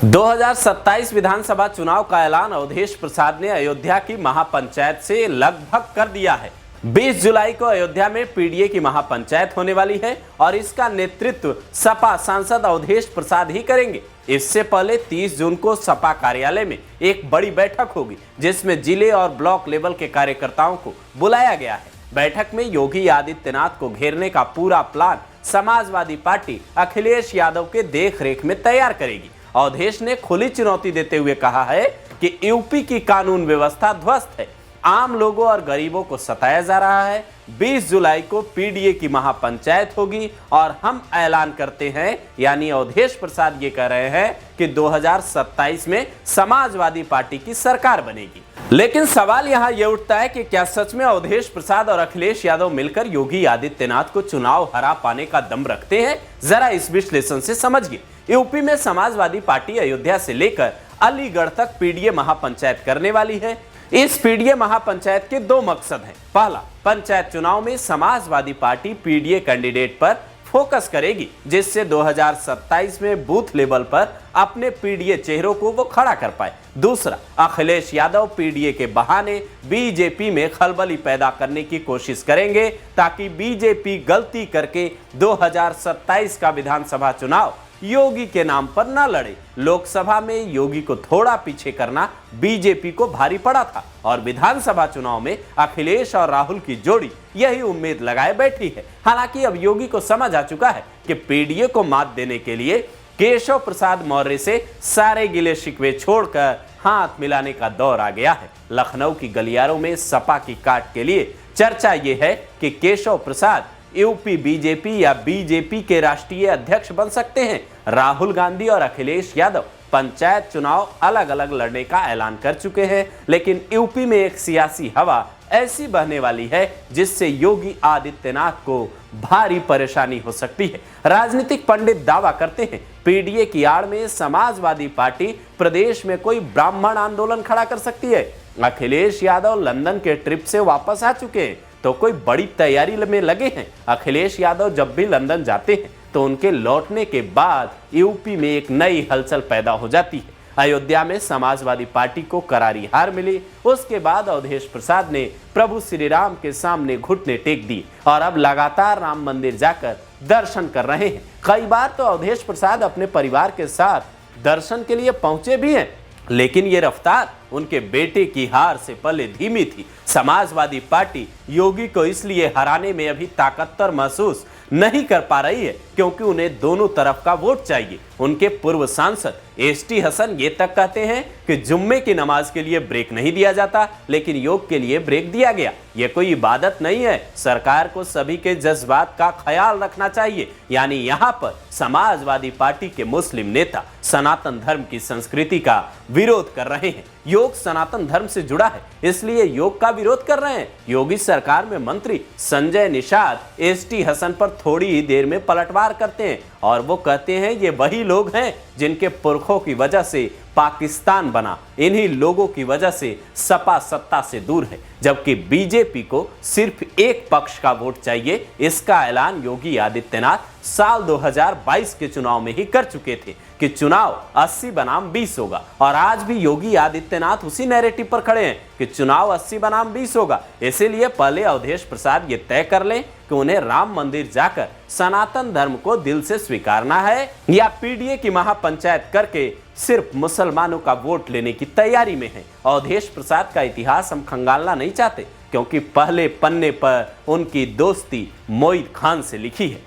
2027 विधानसभा चुनाव का ऐलान अवधेश प्रसाद ने अयोध्या की महापंचायत से लगभग कर दिया है। 20 जुलाई को अयोध्या में पीडीए की महापंचायत होने वाली है और इसका नेतृत्व सपा सांसद अवधेश प्रसाद ही करेंगे। इससे पहले 30 जून को सपा कार्यालय में एक बड़ी बैठक होगी, जिसमें जिले और ब्लॉक लेवल के कार्यकर्ताओं को बुलाया गया है। बैठक में योगी आदित्यनाथ को घेरने का पूरा प्लान समाजवादी पार्टी अखिलेश यादव के देखरेख में तैयार करेगी। अवधेश ने खुली चुनौती देते हुए कहा है कि यूपी की कानून व्यवस्था ध्वस्त है, आम लोगों और गरीबों को सताया जा रहा है। 20 जुलाई को पीडीए की महापंचायत होगी और हम ऐलान करते हैं, यानी अवधेश प्रसाद ये कह रहे हैं कि 2027 में समाजवादी पार्टी की सरकार बनेगी। लेकिन सवाल यहां यह उठता है कि क्या सच में अवधेश प्रसाद और अखिलेश यादव मिलकर योगी आदित्यनाथ को चुनाव हरा पाने का दम रखते हैं? जरा इस विश्लेषण से समझिए। यूपी में समाजवादी पार्टी अयोध्या से लेकर अलीगढ़ तक पीडीए महापंचायत करने वाली है। इस पीडीए महापंचायत के दो मकसद हैं। पहला, पंचायत चुनाव में समाजवादी पार्टी पीडीए कैंडिडेट पर फोकस करेगी, जिससे 2027 में बूथ लेवल पर अपने पीडीए चेहरों को वो खड़ा कर पाए। दूसरा, अखिलेश यादव पीडीए के बहाने बीजेपी में खलबली पैदा करने की कोशिश करेंगे, ताकि बीजेपी गलती करके 2027 का विधानसभा चुनाव योगी के नाम पर न लड़े। लोकसभा में योगी को थोड़ा पीछे करना बीजेपी को भारी पड़ा था और विधानसभा चुनाव में अखिलेश और राहुल की जोड़ी यही उम्मीद लगाए बैठी है। हालांकि अब योगी को समझ आ चुका है कि पीडीए को मात देने के लिए केशव प्रसाद मौर्य से सारे गिले शिकवे छोड़कर हाथ मिलाने का दौर आ गया है। लखनऊ की गलियारों में सपा की काट के लिए चर्चा यह है कि केशव प्रसाद यूपी बीजेपी या बीजेपी के राष्ट्रीय अध्यक्ष बन सकते हैं। राहुल गांधी और अखिलेश यादव पंचायत चुनाव अलग अलग लड़ने का ऐलान कर चुके हैं, लेकिन यूपी में एक सियासी हवा ऐसी बहने वाली है जिससे योगी आदित्यनाथ को भारी परेशानी हो सकती है। राजनीतिक पंडित दावा करते हैं पीडीए की आड़ में समाजवादी पार्टी प्रदेश में कोई ब्राह्मण आंदोलन खड़ा कर सकती है। अखिलेश यादव लंदन के ट्रिप से वापस आ चुके हैं तो कोई बड़ी तैयारी में लगे हैं। अखिलेश यादव जब भी लंदन जाते हैं तो उनके लौटने के बाद यूपी में एक नई हलचल पैदा हो जाती है। अयोध्या में समाजवादी पार्टी को करारी हार मिली, उसके बाद अवधेश प्रसाद ने प्रभु श्री राम के सामने घुटने टेक दिए और अब लगातार राम मंदिर जाकर दर्शन कर रहे हैं। कई बार तो अवधेश प्रसाद अपने परिवार के साथ दर्शन के लिए पहुंचे भी हैं, लेकिन ये रफ्तार उनके बेटे की हार से पहले धीमी थी। समाजवादी पार्टी योगी को इसलिए हराने में अभी ताकतवर महसूस नहीं कर पा रही है क्योंकि उन्हें दोनों तरफ का वोट चाहिए। उनके पूर्व सांसद एसटी हसन ये तक कहते हैं कि जुम्मे की नमाज के लिए ब्रेक नहीं दिया जाता, लेकिन योग के लिए ब्रेक दिया गया। यह कोई इबादत नहीं है। सरकार को सभी के जज्बात का ख्याल रखना चाहिए। यानी यहाँ पर समाजवादी पार्टी के मुस्लिम नेता सनातन धर्म की संस्कृति का विरोध कर रहे हैं। योग सनातन धर्म से जुड़ा है, इसलिए योग का विरोध कर रहे हैं। योगी सरकार में मंत्री संजय निषाद एसटी हसन पर थोड़ी ही देर में पलटवार करते हैं और वो कहते हैं ये वही लोग हैं जिनके पुरखों की वजह से पाकिस्तान बना। इन्हीं लोगों की वजह से सपा सत्ता से दूर है, जबकि बीजेपी को सिर्फ एक पक्ष का वोट चाहिए। इसका ऐलान योगी आदित्यनाथ साल 2022 के चुनाव में ही कर चुके थे कि चुनाव 80 बनाम 20 होगा, और आज भी योगी आदित्यनाथ उसी नैरेटिव पर खड़े हैं कि चुनाव 80 बनाम 20 होगा। इसीलिए पहले अवधेश प्रसाद ये तय कर लें कि उन्हें राम मंदिर जाकर सनातन धर्म को दिल से स्वीकारना है या पीडीए की महापंचायत करके सिर्फ मुसलमानों का वोट लेने की तैयारी में है। अवधेश प्रसाद का इतिहास हम खंगालना नहीं चाहते, क्योंकि पहले पन्ने पर उनकी दोस्ती मोईद खान से लिखी है।